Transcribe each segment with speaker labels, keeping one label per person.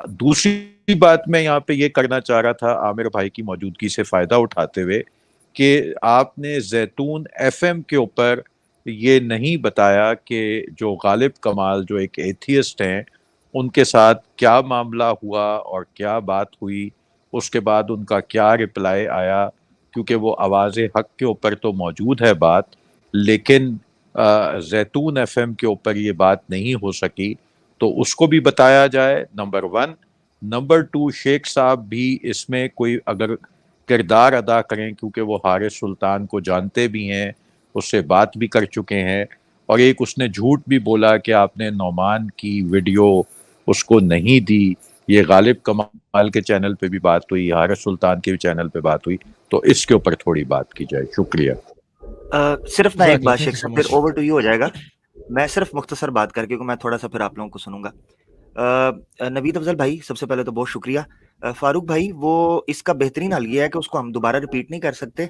Speaker 1: دوسری بات میں یہاں پہ یہ کرنا چاہ رہا تھا عامر بھائی کی موجودگی سے فائدہ اٹھاتے ہوئے کہ آپ نے زیتون ایف ایم کے اوپر یہ نہیں بتایا کہ جو غالب کمال جو ایک ایتھیسٹ ہیں ان کے ساتھ کیا معاملہ ہوا اور کیا بات ہوئی، اس کے بعد ان کا کیا رپلائی آیا، کیونکہ وہ آواز حق کے اوپر تو موجود ہے بات، لیکن زیتون ایف ایم کے اوپر یہ بات نہیں ہو سکی، تو اس کو بھی بتایا جائے، نمبر ون۔ نمبر ٹو، شیخ صاحب بھی اس میں کوئی اگر کردار ادا کریں، کیونکہ وہ حارث سلطان کو جانتے بھی ہیں، اس سے بات بھی کر چکے ہیں، اور ایک اس نے جھوٹ بھی بولا کہ آپ نے نعمان کی ویڈیو اس کو نہیں دی، یہ غالب کمال کے چینل پہ بھی بات ہوئی، حارث سلطان کے بھی چینل پہ بات ہوئی، تو اس کے اوپر تھوڑی بات کی جائے۔ شکریہ۔
Speaker 2: صرف میں ایک بات شیخ صاحب، پھر اوور ٹو یو ہو جائے گا، میں صرف مختصر بات کر کے میں تھوڑا سا پھر آپ لوگوں کو سنوں گا۔ نوید افضل بھائی سب سے پہلے تو بہت شکریہ۔ فاروق بھائی، وہ اس کا بہترین حل یہ ہے کہ اس کو ہم دوبارہ ریپیٹ نہیں کر سکتے۔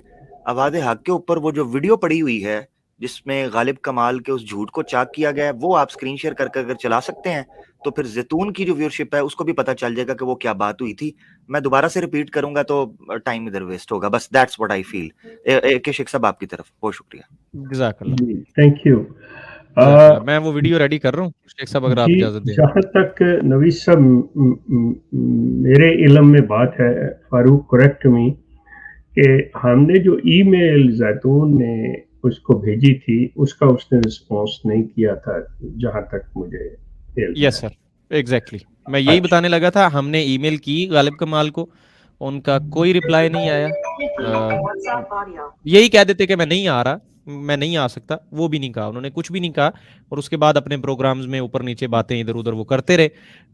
Speaker 2: آواز حق کے اوپر وہ جو ویڈیو پڑی ہوئی ہے جس میں غالب کمال کے اس جھوٹ کو چاک کیا گیا ہے، وہ آپ اسکرین شیئر کر کے اگر چلا سکتے ہیں تو پھر زیتون کی جو ویورشپ ہے اس کو بھی پتہ چل جائے گا کہ وہ کیا بات ہوئی تھی۔ میں دوبارہ سے ریپیٹ کروں گا تو ٹائم ادھر ویسٹ ہوگا، بس دیٹس واٹ آئی فیل۔ کہ شیخ صاحب آپ کی طرف بہت شکریہ۔
Speaker 3: جزاک اللہ،
Speaker 4: تھینک یو۔
Speaker 3: میں وہ ویڈیو ریڈی کر رہا ہوں شیخ صاحب، اگر آپ
Speaker 4: جی،
Speaker 3: اجازت دیں۔
Speaker 4: جہاں تک نوید صاحب میرے علم میں بات ہے، فاروق کریکٹ می، کہ ہم نے جو ای میل زیتون نے اس کو بھیجی تھی اس کا اس نے رسپانس نہیں کیا تھا، جہاں تک مجھے علم ہے۔
Speaker 3: یس سر، ایگزیکٹلی میں یہی بتانے لگا تھا، ہم نے ای میل کی غالب کمال کو، ان کا کوئی رپلائی نہیں آیا، یہی کہہ دیتے کہ میں نہیں آ رہا، میں نہیں آ سکتا، وہ بھی نہیں کہا، انہوں نے کچھ بھی نہیں کہا، اور اس کے بعد اپنے پروگرامز میں اوپر نیچے باتیں ادھر ادھر وہ کرتے رہے۔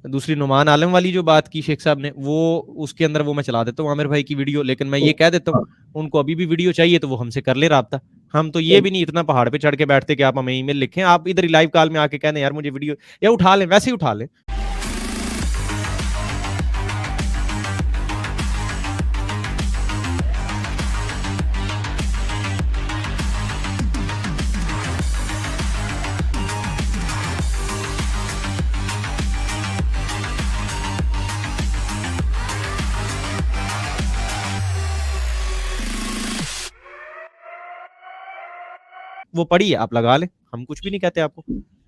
Speaker 3: دوسری نعمان عالم والی جو بات کی شیخ صاحب نے، وہ اس کے اندر وہ میں چلا دیتا ہوں عامر بھائی کی ویڈیو، لیکن میں یہ کہہ دیتا ہوں ان کو ابھی بھی ویڈیو چاہیے تو وہ ہم سے کر لے رابطہ، ہم تو یہ بھی نہیں اتنا پہاڑ پہ چڑھ کے بیٹھتے کہ آپ ہمیں ای میل لکھیں، آپ ادھر ہی لائیو کال میں آ کے کہنے یار مجھے ویڈیو، یا اٹھا لیں، ویسے ہی اٹھا لیں۔ وہ پڑی ہے، آپ لگا لیں، ہم کچھ بھی نہیں کہتے آپ کو،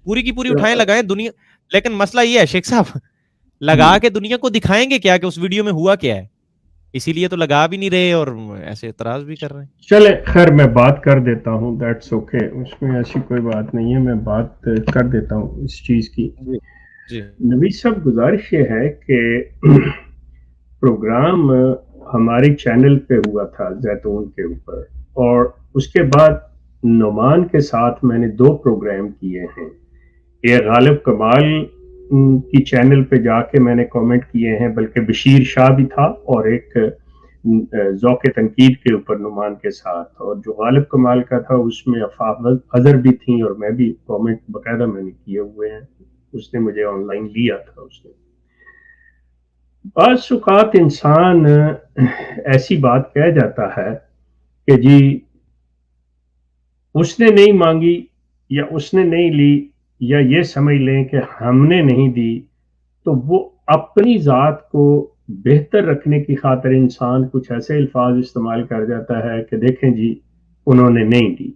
Speaker 3: پوری کی پوری اٹھائیں لگائیں دنیا، لیکن مسئلہ یہ ہے شیخ صاحب، لگا کے دنیا کو دکھائیں گے کیا کہ اس ویڈیو میں ہوا کیا ہے، اسی لیے تو لگا بھی نہیں رہے اور ایسے اعتراض بھی کر رہے ہیں۔
Speaker 4: چلے خیر، میں بات کر دیتا ہوں، دیٹس اوکے، اس میں ایسی کوئی بات نہیں ہے، میں بات کر دیتا ہوں اس چیز کی۔
Speaker 3: جی
Speaker 4: نوید صاحب، گزارش یہ ہے کہ پروگرام ہمارے چینل پہ ہوا تھا زیتون کے اوپر، اور اس کے بعد نعمان کے ساتھ میں نے 2 پروگرام کیے ہیں، یہ غالب کمال کی چینل پہ جا کے میں نے کامنٹ کیے ہیں، بلکہ بشیر شاہ بھی تھا، اور ایک ذوق تنقید کے اوپر نعمان کے ساتھ، اور جو غالب کمال کا تھا اس میں افاق اظہر بھی تھیں، اور میں بھی کامنٹ باقاعدہ میں نے کیے ہوئے ہیں، اس نے مجھے آن لائن لیا تھا۔ اس نے بعض اوقات انسان ایسی بات کہہ جاتا ہے کہ جی اس نے نہیں مانگی یا اس نے نہیں لی، یا یہ سمجھ لیں کہ ہم نے نہیں دی، تو وہ اپنی ذات کو بہتر رکھنے کی خاطر انسان کچھ ایسے الفاظ استعمال کر جاتا ہے کہ دیکھیں جی انہوں نے نہیں دی۔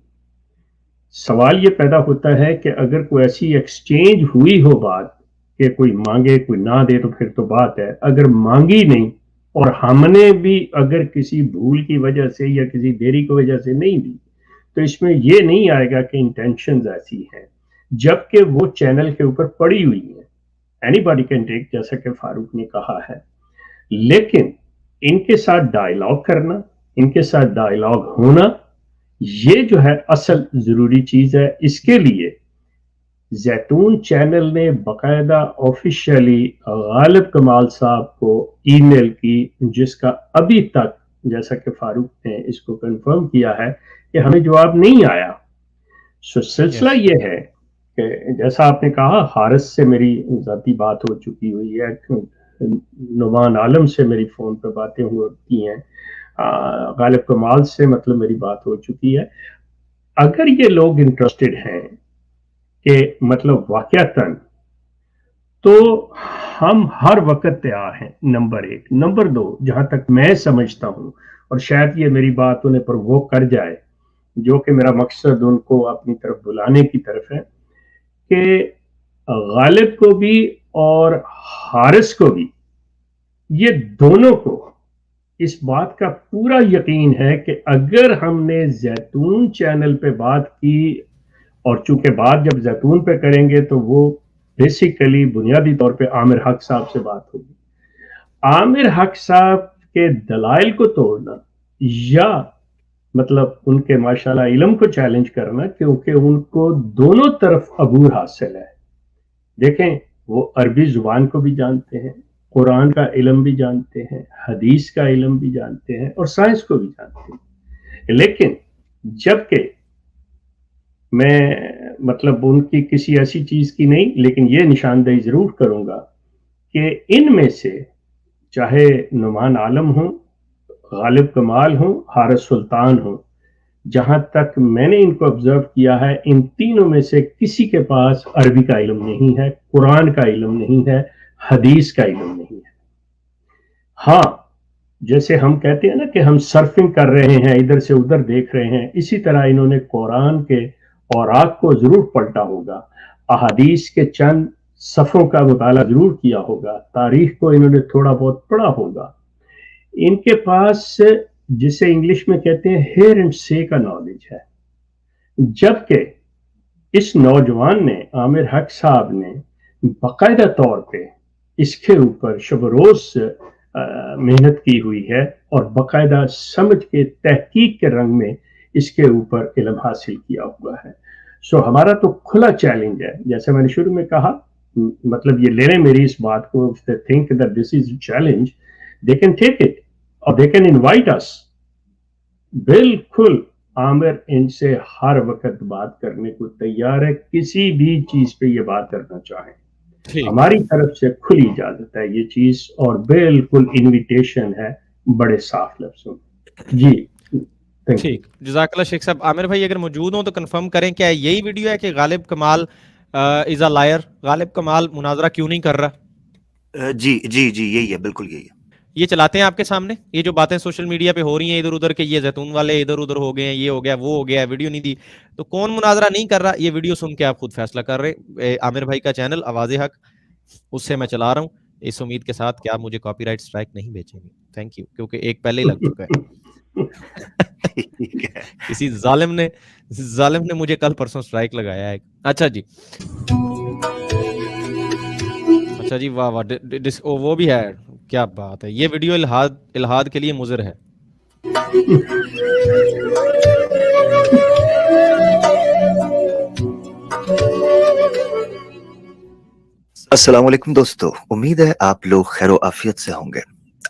Speaker 4: سوال یہ پیدا ہوتا ہے کہ اگر کوئی ایسی ایکسچینج ہوئی ہو بات کہ کوئی مانگے کوئی نہ دے، تو پھر تو بات ہے، اگر مانگی نہیں اور ہم نے بھی اگر کسی بھول کی وجہ سے یا کسی دیری کی وجہ سے نہیں دی، تو اس میں یہ نہیں آئے گا کہ انٹینشنز ایسی ہیں، جبکہ وہ چینل کے اوپر پڑی ہوئی ہیں، اینی باڈی کین ٹیک، جیسا کہ فاروق نے کہا ہے۔ لیکن ان کے ساتھ ڈائیلاگ کرنا، ان کے ساتھ ڈائیلاگ ہونا، یہ جو ہے اصل ضروری چیز ہے۔ اس کے لیے زیتون چینل نے باقاعدہ آفیشیلی غالب کمال صاحب کو ای میل کی، جس کا ابھی تک، جیسا کہ فاروق نے اس کو کنفرم کیا ہے، کہ ہمیں جواب نہیں آیا۔ سو سلسلہ یہ ہے کہ جیسا آپ نے کہا، حارث سے میری ذاتی بات ہو چکی ہوئی ہے، نعمان عالم سے میری فون پہ باتیں ہوتی ہیں، غالب کمال سے مطلب میری بات ہو چکی ہے۔ اگر یہ لوگ انٹرسٹڈ ہیں کہ مطلب واقعتاً، تو ہم ہر وقت تیار ہیں، نمبر ایک۔ نمبر دو، جہاں تک میں سمجھتا ہوں، اور شاید یہ میری بات انہیں پر وہ کر جائے، جو کہ میرا مقصد ان کو اپنی طرف بلانے کی طرف ہے، کہ غالب کو بھی اور حارث کو بھی، یہ دونوں کو اس بات کا پورا یقین ہے کہ اگر ہم نے زیتون چینل پہ بات کی، اور چونکہ بات جب زیتون پہ کریں گے تو وہ بیسیکلی بنیادی طور پہ عامر حق صاحب سے بات ہوگی، عامر حق صاحب کے دلائل کو توڑنا یا مطلب ان کے ماشاءاللہ علم کو چیلنج کرنا، کیونکہ ان کو دونوں طرف عبور حاصل ہے۔ دیکھیں، وہ عربی زبان کو بھی جانتے ہیں، قرآن کا علم بھی جانتے ہیں، حدیث کا علم بھی جانتے ہیں، اور سائنس کو بھی جانتے ہیں، لیکن جبکہ میں مطلب ان کی کسی ایسی چیز کی نہیں، لیکن یہ نشاندہی ضرور کروں گا کہ ان میں سے چاہے نعمان عالم ہوں، غالب کمال ہوں، حارث سلطان ہوں، جہاں تک میں نے ان کو آبزرو کیا ہے، ان تینوں میں سے کسی کے پاس عربی کا علم نہیں ہے، قرآن کا علم نہیں ہے، حدیث کا علم نہیں ہے۔ ہاں، جیسے ہم کہتے ہیں نا کہ ہم سرفنگ کر رہے ہیں، ادھر سے ادھر دیکھ رہے ہیں، اسی طرح انہوں نے قرآن کے اوراق کو ضرور پلٹا ہوگا، احادیث کے چند صفوں کا مطالعہ ضرور کیا ہوگا، تاریخ کو انہوں نے تھوڑا بہت پڑھا ہوگا۔ ان کے پاس جسے انگلش میں کہتے ہیں ہیئر اینڈ سے کا نالج ہے، جبکہ اس نوجوان نے، عامر حق صاحب نے، باقاعدہ طور پہ اس کے اوپر شب و روز محنت کی ہوئی ہے، اور باقاعدہ سمجھ کے تحقیق کے رنگ میں اس کے اوپر علم حاصل کیا ہوا ہے۔ سو ہمارا تو کھلا چیلنج ہے، جیسے میں نے شروع میں کہا، مطلب یہ لے لیں میری اس بات کو، if they think that this is a challenge, they can take it or they can invite us۔ بالکل عامر ان سے ہر وقت بات کرنے کو تیار ہے، کسی بھی چیز پہ یہ بات کرنا چاہیں، ہماری طرف سے کھلی اجازت ہے یہ چیز، اور بالکل انویٹیشن ہے بڑے صاف لفظوں میں۔ جی
Speaker 3: ٹھیک، جزاک اللہ شیخ صاحب۔ عامر بھائی اگر موجود ہوں تو کنفرم کریں کیا یہی ویڈیو ہے کہ غالب کمال از اے لائر، غالب کمال مناظرہ کیوں نہیں کر رہا؟
Speaker 2: جی جی جی، یہی ہے، بالکل یہی ہے۔
Speaker 3: یہ چلاتے ہیں آپ کے سامنے یہ جو باتیں سوشل میڈیا پہ ہو رہی ہیں ادھر ادھر کہ یہ زیتون والے ادھر ادھر ہو گئے ہیں، یہ ہو گیا وہ ہو گیا، ویڈیو نہیں دی، تو کون مناظرہ نہیں کر رہا؟ یہ ویڈیو سن کے آپ خود فیصلہ کر رہے۔ عامر بھائی کا چینل آواز حق، اس سے میں چلا رہا ہوں اس امید کے ساتھ کہ آپ مجھے کاپی رائٹ اسٹرائک نہیں بیچیں گے، تھینک یو، کیونکہ ایک پہلے ہی لگ چکا ہے۔ کسی ظالم نے مجھے کل پرسوں اسٹرائک لگایا ہے۔ اچھا جی، اچھا جی، واہ واہ، وہ بھی ہے، کیا بات ہے، یہ ویڈیو الہاد کے لیے مضر ہے۔
Speaker 2: السلام علیکم دوستو، امید ہے آپ لوگ خیر و عافیت سے ہوں گے۔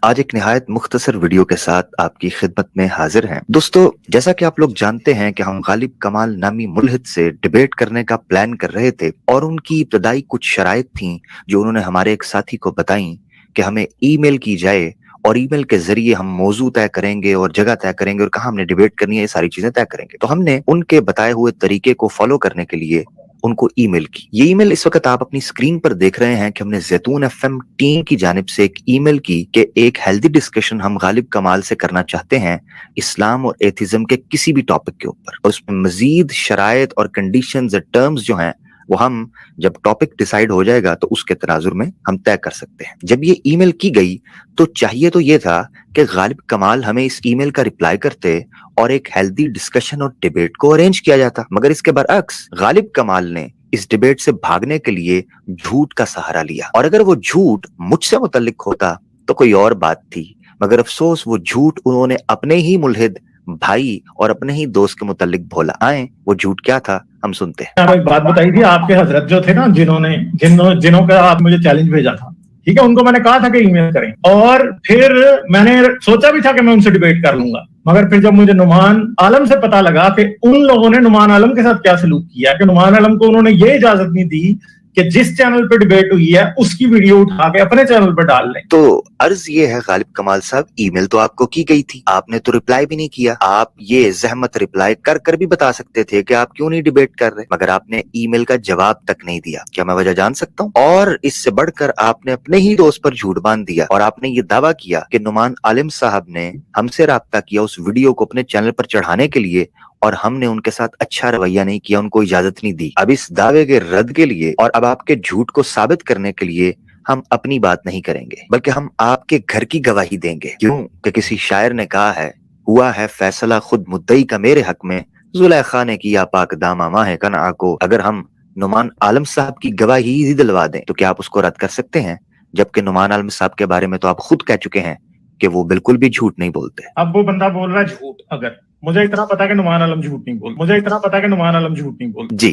Speaker 2: آج ایک نہایت مختصر ویڈیو کے ساتھ آپ کی خدمت میں حاضر ہیں۔ دوستو، جیسا کہ آپ لوگ جانتے ہیں کہ ہم غالب کمال نامی ملحد سے ڈیبیٹ کرنے کا پلان کر رہے تھے، اور ان کی ابتدائی کچھ شرائط تھیں جو انہوں نے ہمارے ایک ساتھی کو بتائیں کہ ہمیں ای میل کی جائے، اور ای میل کے ذریعے ہم موضوع طے کریں گے اور جگہ طے کریں گے اور کہاں ہم نے ڈیبیٹ کرنی ہے، یہ ساری چیزیں طے کریں گے۔ تو ہم نے ان کے بتائے ہوئے طریقے کو فالو کرنے کے لیے ان کو ای میل کی۔ یہ ای میل اس وقت آپ اپنی سکرین پر دیکھ رہے ہیں کہ ہم نے زیتون ایف ایم ٹیم کی جانب سے ایک ای میل کی کہ ایک ہیلدی ڈسکشن ہم غالب کمال سے کرنا چاہتے ہیں اسلام اور ایتھزم کے کسی بھی ٹاپک کے اوپر، اور اس میں مزید شرائط اور کنڈیشنز اور ٹرمز جو ہیں وہ ہم جب ٹاپک ڈیسائیڈ ہو جائے گا تو اس کے تناظر میں ہم طے کر سکتے ہیں۔ جب یہ ای میل کی گئی تو چاہیے تو یہ تھا کہ غالب کمال ہمیں اس ای میل کا رپلائی کرتے اور ایک ہیلدی ڈسکشن اور ڈیبیٹ کو ارینج کیا جاتا، مگر اس کے برعکس غالب کمال نے اس ڈیبیٹ سے بھاگنے کے لیے جھوٹ کا سہارا لیا، اور اگر وہ جھوٹ مجھ سے متعلق ہوتا تو کوئی اور بات تھی، مگر افسوس وہ جھوٹ انہوں نے اپنے ہی ملحد بھائی اور اپنے ہی دوست کے متعلق بھولا۔ آئیں وہ جھوٹ کیا تھا ہم سنتے ہیں۔
Speaker 5: ایک بات بتائی تھی، آپ کے حضرت جو تھے نا، جنہوں کا آپ مجھے چیلنج بھیجا تھا، ٹھیک ہے، ان کو میں نے کہا تھا کہ ای میل کریں، اور پھر میں نے سوچا بھی تھا کہ میں ان سے ڈیبیٹ کر لوں گا، مگر پھر جب مجھے نعمان عالم سے پتا لگا کہ ان لوگوں نے نعمان عالم کے ساتھ کیا سلوک کیا، کہ نعمان عالم کو انہوں نے یہ اجازت نہیں دی کہ جس چینل پہ ڈبیٹ ہوئی ہے اس کی ویڈیو اٹھا کے اپنے چینل پہ ڈال لیں.
Speaker 2: تو عرض یہ ہے غالب کمال صاحب، ای میل تو آپ کو کی گئی تھی، آپ نے تو رپلائی بھی نہیں کیا. آپ یہ زحمت رپلائی کر کر بھی بتا سکتے تھے کہ آپ کیوں نہیں ڈبیٹ کر رہے، مگر آپ نے ای میل کا جواب تک نہیں دیا. کیا میں وجہ جان سکتا ہوں؟ اور اس سے بڑھ کر آپ نے اپنے ہی دوست پر جھوٹ باندھ دیا اور آپ نے یہ دعویٰ کیا کہ نعمان عالم صاحب نے ہم سے رابطہ کیا اس ویڈیو کو اپنے چینل پر چڑھانے کے لیے، اور ہم نے ان کے ساتھ اچھا رویہ نہیں کیا، ان کو اجازت نہیں دی. اب اس دعوے کے رد کے لیے اور اب آپ کے جھوٹ کو ثابت کرنے کے لیے ہم اپنی بات نہیں کریں گے، بلکہ ہم آپ کے گھر کی گواہی دیں گے. کیوں کہ کسی شاعر نے کہا ہے، ہوا ہے فیصلہ خود مدعی کا میرے حق میں، زلیخا نے کیا پاک دامہ ماہ کنعا کو. اگر ہم نعمان عالم صاحب کی گواہی ہی دلوا دیں تو کیا آپ اس کو رد کر سکتے ہیں؟ جبکہ نعمان عالم صاحب کے بارے میں تو آپ خود کہہ چکے ہیں کہ وہ بالکل بھی جھوٹ نہیں بولتے.
Speaker 5: اب وہ بندہ بول رہا ہے جھوٹ، اگر مجھے اتنا پتا کہ نعمان عالم جھوٹ نہیں بول، مجھے اتنا پتا کہ نعمان عالم جھوٹ نہیں بول.
Speaker 2: جی،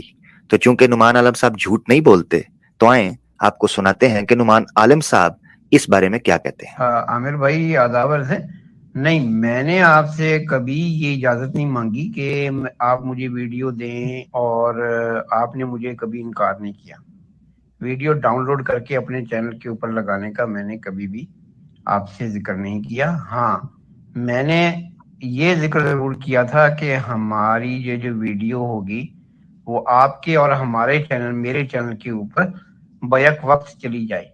Speaker 2: تو چونکہ نعمان عالم صاحب جھوٹ نہیں بولتے تو آئیں آپ کو سناتے ہیں کہ نعمان عالم صاحب اس بارے میں کیا کہتے ہیں.
Speaker 6: عامر بھائی آداب عرض ہے. نہیں، میں نے آپ سے کبھی یہ اجازت نہیں مانگی کہ آپ مجھے ویڈیو دیں، اور آپ نے مجھے کبھی انکار نہیں کیا. ویڈیو ڈاؤن لوڈ کر کے اپنے چینل کے اوپر لگانے کا میں نے کبھی بھی آپ سے ذکر نہیں کیا. ہاں، میں نے یہ ذکر ضرور کیا تھا کہ ہماری یہ جو ویڈیو ہوگی وہ آپ کے اور ہمارے چینل، میرے چینل کے اوپر بیک وقت چلی جائے.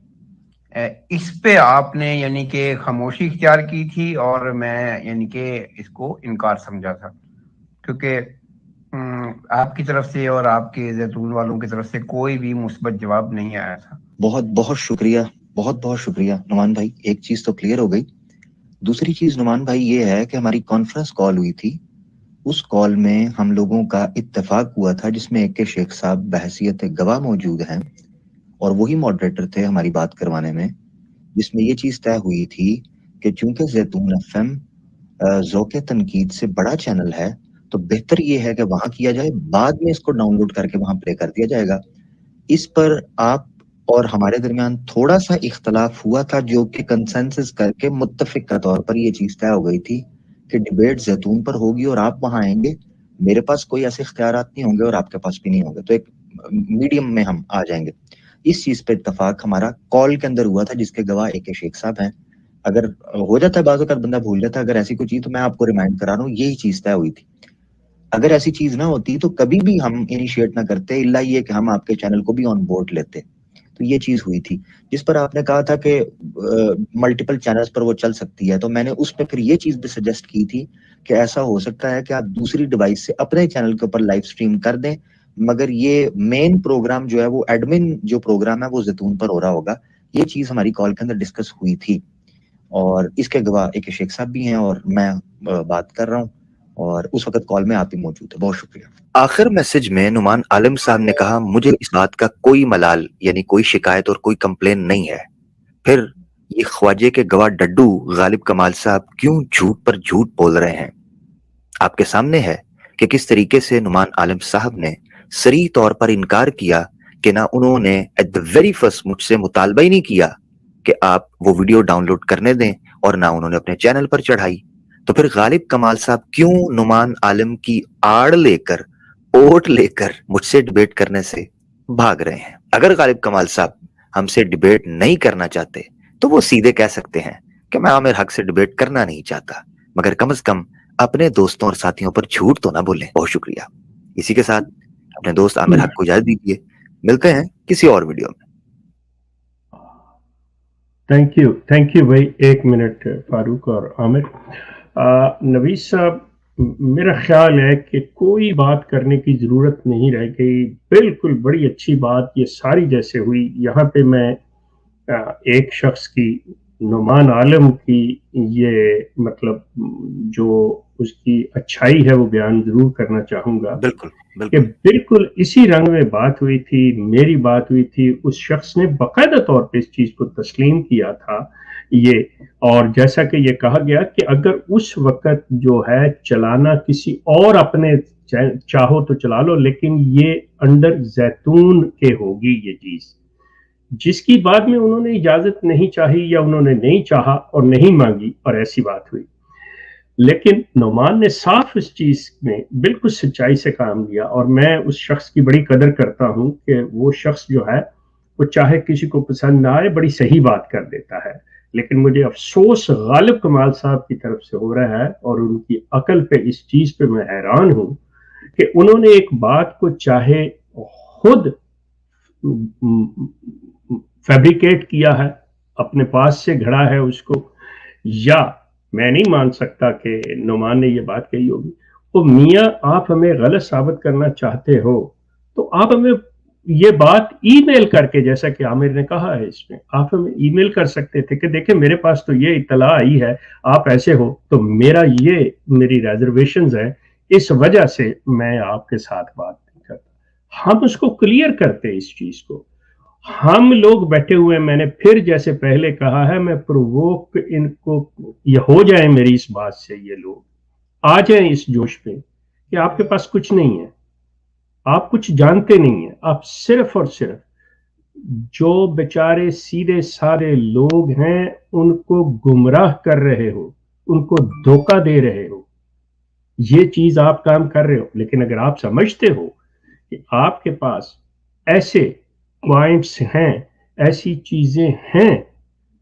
Speaker 6: اس پہ آپ نے یعنی کہ خاموشی اختیار کی تھی، اور میں یعنی کہ اس کو انکار سمجھا تھا، کیونکہ آپ کی طرف سے اور آپ کے زیتون والوں کی طرف سے کوئی بھی مثبت جواب نہیں آیا تھا.
Speaker 2: بہت بہت شکریہ، بہت بہت شکریہ نعمان بھائی. ایک چیز تو کلیئر ہو گئی. دوسری چیز نعمان بھائی یہ ہے کہ ہماری کانفرنس کال ہوئی تھی، اس کال میں ہم لوگوں کا اتفاق ہوا تھا جس میں ایک کے شیخ صاحب بحیثیت گواہ موجود ہیں اور وہی ماڈریٹر تھے ہماری بات کروانے میں، جس میں یہ چیز طے ہوئی تھی کہ چونکہ زیتون ایف ایم ذوق تنقید سے بڑا چینل ہے تو بہتر یہ ہے کہ وہاں کیا جائے، بعد میں اس کو ڈاؤن لوڈ کر کے وہاں پلے کر دیا جائے گا. اس پر آپ اور ہمارے درمیان تھوڑا سا اختلاف ہوا تھا، جو کہ کنسنسس کر کے متفق کے طور پر یہ چیز طے ہو گئی تھی کہ ڈیبیٹ زیتون پر ہوگی اور آپ وہاں آئیں گے. میرے پاس کوئی ایسے اختیارات نہیں ہوں گے اور آپ کے پاس بھی نہیں ہوں گے، تو ایک میڈیم میں ہم آ جائیں گے. اس چیز پہ اتفاق ہمارا کال کے اندر ہوا تھا، جس کے گواہ اے کے شیخ صاحب ہیں. اگر ہو جاتا ہے بعض اوقات بندہ بھول جاتا ہے، اگر ایسی کوئی چیز تو میں آپ کو ریمائنڈ کرا رہا ہوں، یہی چیز طے ہوئی تھی. اگر ایسی چیز نہ ہوتی تو کبھی بھی ہم انیشیٹ نہ کرتے، الا یہ کہ ہم آپ کے چینل کو بھی آن بورڈ لیتے. تو یہ چیز ہوئی تھی جس پر آپ نے کہا تھا کہ ملٹیپل چینلز پر وہ چل سکتی ہے، تو میں نے اس پہ پھر یہ چیز بھی سجیسٹ کی تھی کہ ایسا ہو سکتا ہے کہ آپ دوسری ڈیوائس سے اپنے چینل کے اوپر لائیو سٹریم کر دیں، مگر یہ مین پروگرام جو ہے وہ ایڈمن جو پروگرام ہے وہ زیتون پر ہو رہا ہوگا. یہ چیز ہماری کال کے اندر ڈسکس ہوئی تھی اور اس کے گواہ اے کے شیخ صاحب بھی ہیں اور میں بات کر رہا ہوں، اور اس وقت کال میں آپ بھی موجود ہیں. بہت شکریہ. آخر میسج میں نعمان عالم صاحب نے کہا، مجھے اس بات کا کوئی ملال یعنی کوئی شکایت اور کوئی کمپلین نہیں ہے. پھر یہ خواجے کے گواہ ڈڈو غالب کمال صاحب کیوں جھوٹ پر جھوٹ بول رہے ہیں؟ آپ کے سامنے ہے کہ کس طریقے سے نعمان عالم صاحب نے صریح طور پر انکار کیا کہ نہ انہوں نے ایٹ دا ویری فرسٹ مجھ سے مطالبہ ہی نہیں کیا کہ آپ وہ ویڈیو ڈاؤن لوڈ کرنے دیں، اور نہ انہوں نے اپنے چینل پر چڑھائی. تو پھر غالب کمال صاحب کیوں نعمان عالم کی آڑ لے کر، اوٹ لے کر مجھ سے ڈیبیٹ کرنے سے بھاگ رہے ہیں؟ اگر غالب کمال صاحب ہم سے ڈیبیٹ نہیں کرنا چاہتے تو وہ سیدھے کہہ سکتے ہیں کہ میں عامر حق سے ڈیبیٹ کرنا نہیں چاہتا، مگر کم از کم اپنے دوستوں اور ساتھیوں پر جھوٹ تو نہ بولیں. بہت شکریہ. اسی کے ساتھ اپنے دوست عامر حق کو اجازت دیجیے. ملتے ہیں کسی اور ویڈیو میں.
Speaker 4: تھینک یو بھائی. ایک منٹ فاروق اور عامر. نوید صاحب، میرا خیال ہے کہ کوئی بات کرنے کی ضرورت نہیں رہ گئی. بالکل بڑی اچھی بات یہ ساری جیسے ہوئی. یہاں پہ میں ایک شخص کی، نعمان عالم کی، یہ مطلب جو اس کی اچھائی ہے وہ بیان ضرور کرنا چاہوں گا.
Speaker 2: بالکل
Speaker 4: کہ بالکل اسی رنگ میں بات ہوئی تھی، میری بات ہوئی تھی. اس شخص نے باقاعدہ طور پہ اس چیز کو تسلیم کیا تھا یہ، اور جیسا کہ یہ کہا گیا کہ اگر اس وقت جو ہے چلانا کسی اور اپنے چاہو تو چلا لو، لیکن یہ انڈر زیتون کے ہوگی یہ چیز، جس کی بعد میں انہوں نے اجازت نہیں چاہی یا انہوں نے نہیں چاہا اور نہیں مانگی، اور ایسی بات ہوئی. لیکن نعمان نے صاف اس چیز میں بالکل سچائی سے کام لیا، اور میں اس شخص کی بڑی قدر کرتا ہوں کہ وہ شخص جو ہے وہ چاہے کسی کو پسند نہ آئے بڑی صحیح بات کر دیتا ہے، لیکن مجھے افسوس غالب کمال صاحب کی طرف سے ہو رہا ہے اور ان کی عقل پہ اس چیز پہ میں حیران ہوں کہ انہوں نے ایک بات کو چاہے خود فیبریکیٹ کیا ہے، اپنے پاس سے گھڑا ہے اس کو، یا میں نہیں مان سکتا کہ نعمان نے یہ بات کہی ہوگی۔ تو میاں آپ ہمیں غلط ثابت کرنا چاہتے ہو تو آپ ہمیں یہ بات ای میل کر کے، جیسا کہ عامر نے کہا ہے، اس میں آپ ہمیں ای میل کر سکتے تھے کہ دیکھیں میرے پاس تو یہ اطلاع آئی ہے، آپ ایسے ہو تو میری ریزرویشنز ہے، اس وجہ سے میں آپ کے ساتھ بات نہیں کرتا۔ ہم اس کو کلیئر کرتے اس چیز کو۔ ہم لوگ بیٹھے ہوئے، میں نے پھر جیسے پہلے کہا ہے، میں پرووک ان کو یہ ہو جائیں میری اس بات سے، یہ لوگ آ جائیں اس جوش پہ کہ آپ کے پاس کچھ نہیں ہے، آپ کچھ جانتے نہیں ہیں، آپ صرف اور صرف جو بیچارے سیدھے سادے لوگ ہیں ان کو گمراہ کر رہے ہو، ان کو دھوکہ دے رہے ہو، یہ چیز آپ کام کر رہے ہو۔ لیکن اگر آپ سمجھتے ہو کہ آپ کے پاس ایسے پوائنٹس ہیں، ایسی چیزیں ہیں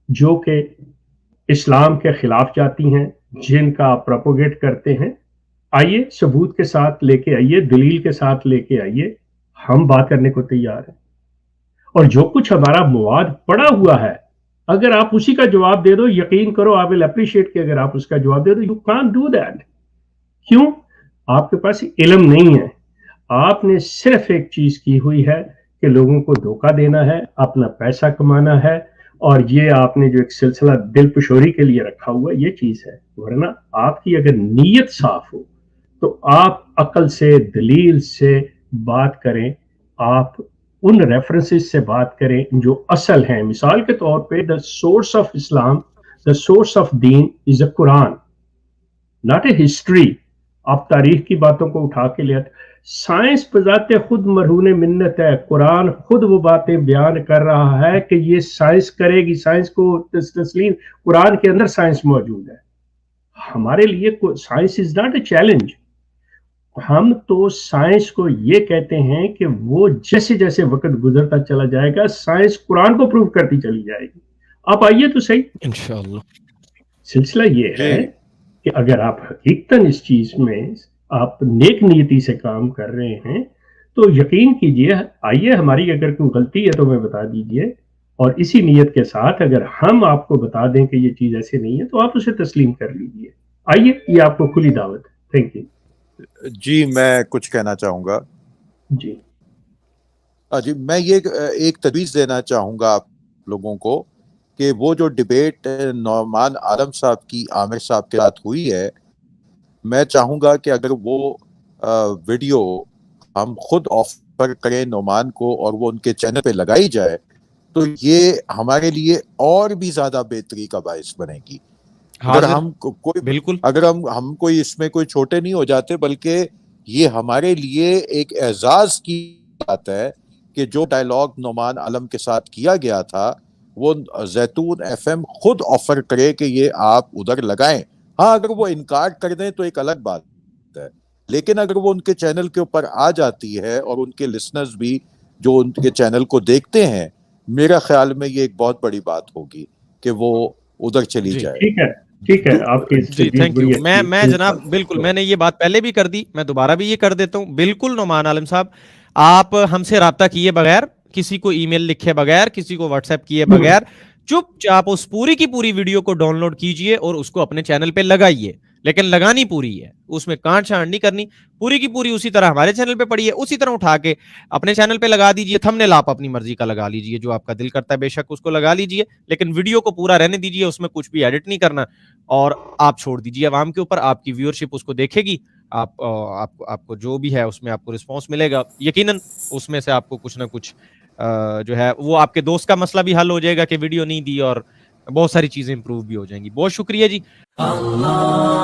Speaker 4: جو کہ اسلام کے خلاف جاتی ہیں، جن کا آپ پروپوگیٹ کرتے ہیں، آئیے ثبوت کے ساتھ لے کے آئیے، دلیل کے ساتھ لے کے آئیے، ہم بات کرنے کو تیار ہیں۔ اور جو کچھ ہمارا مواد پڑا ہوا ہے، اگر آپ اسی کا جواب دے دو، یقین کرو I will appreciate کہ اگر آپ اس کا جواب دے دو، you can't do that۔ کیوں؟ آپ کے پاس علم نہیں ہے، آپ نے صرف ایک چیز کی ہوئی ہے کہ لوگوں کو دھوکہ دینا ہے، اپنا پیسہ کمانا ہے، اور یہ آپ نے جو ایک سلسلہ دل پشوری کے لیے رکھا ہوا یہ چیز ہے۔ ورنہ آپ کی اگر نیت صاف ہو تو آپ عقل سے، دلیل سے بات کریں، آپ ان ریفرنسز سے بات کریں جو اصل ہیں۔ مثال کے طور پہ the source of Islam, the source of then is a Quran, not a history۔ آپ تاریخ کی باتوں کو اٹھا کے لے آتے۔ سائنس بذات خود مرہون منت ہے، قرآن خود وہ باتیں بیان کر رہا ہے کہ یہ سائنس کرے گی، سائنس کو تسلیم، قرآن کے اندر سائنس موجود ہے۔ ہمارے لیے science is not a challenge, ہم تو سائنس کو یہ کہتے ہیں کہ وہ جیسے جیسے وقت گزرتا چلا جائے گا سائنس قرآن کو پروو کرتی چلی جائے گی۔ آپ آئیے تو صحیح، انشاءاللہ۔ سلسلہ یہ ہے کہ اگر آپ حقیقتاً اس چیز میں آپ نیک نیتی سے کام کر رہے ہیں تو یقین کیجئے، آئیے ہماری اگر کوئی غلطی ہے تو ہمیں بتا دیجئے، اور اسی نیت کے ساتھ اگر ہم آپ کو بتا دیں کہ یہ چیز ایسے نہیں ہے تو آپ اسے تسلیم کر لیجئے۔ آئیے، یہ آپ کو کھلی دعوت ہے۔ تھینک یو
Speaker 1: جی۔ میں کچھ کہنا چاہوں گا
Speaker 4: جی۔
Speaker 1: جی، میں یہ ایک تجویز دینا چاہوں گا آپ لوگوں کو کہ وہ جو ڈبیٹ نعمان عالم صاحب کی عامر صاحب کے ساتھ ہوئی ہے، میں چاہوں گا کہ اگر وہ ویڈیو ہم خود آفر کریں نعمان کو اور وہ ان کے چینل پہ لگائی جائے تو یہ ہمارے لیے اور بھی زیادہ بہتری کا باعث بنے گی۔ اگر ہم کوئی
Speaker 3: بالکل،
Speaker 1: اگر ہم کوئی اس میں کوئی چھوٹے نہیں ہو جاتے، بلکہ یہ ہمارے لیے ایک اعزاز کی بات ہے کہ جو ڈائلاگ نعمان عالم کے ساتھ کیا گیا تھا وہ زیتون FM خود آفر کرے کہ یہ آپ ادھر لگائیں۔ ہاں، اگر وہ انکار کر دیں تو ایک الگ بات ہے، لیکن اگر وہ ان کے چینل کے اوپر آ جاتی ہے اور ان کے لسنرز بھی جو ان کے چینل کو دیکھتے ہیں، میرا خیال میں یہ ایک بہت بڑی بات ہوگی کہ وہ ادھر چلی جائے۔
Speaker 4: ٹھیک ہے، آپ کی
Speaker 3: جی، تھینک یو۔ میں جناب بالکل، میں نے یہ بات پہلے بھی کر دی، میں دوبارہ بھی یہ کر دیتا ہوں۔ بالکل نعمان عالم صاحب، آپ ہم سے رابطہ کیے بغیر، کسی کو ای میل لکھے بغیر، کسی کو واٹس ایپ کیے بغیر، چپ چاپ اس پوری کی پوری ویڈیو کو ڈاؤن لوڈ کیجئے اور اس کو اپنے چینل پہ لگائیے، لیکن لگانی پوری ہے، اس میں کانٹ چھانٹ نہیں کرنی، پوری کی پوری اسی طرح ہمارے چینل پہ پڑی ہے اسی طرح اٹھا کے اپنے چینل پہ لگا دیجئے۔ تھمبنیل آپ اپنی مرضی کا لگا لیجئے، جو آپ کا دل کرتا ہے بے شک اس کو لگا لیجئے، لیکن ویڈیو کو پورا رہنے دیجئے، اس میں کچھ بھی ایڈٹ نہیں کرنا، اور آپ چھوڑ دیجئے عوام کے اوپر۔ آپ کی ویورشپ اس کو دیکھے گی، آپ کو جو بھی ہے اس میں آپ کو رسپانس ملے گا، یقیناً اس میں سے آپ کو کچھ نہ کچھ جو ہے وہ آپ کے دوست کا مسئلہ بھی حل ہو جائے گا کہ ویڈیو نہیں دی، اور بہت ساری چیزیں امپروو بھی ہو جائیں گی۔ بہت شکریہ جی۔ اللہ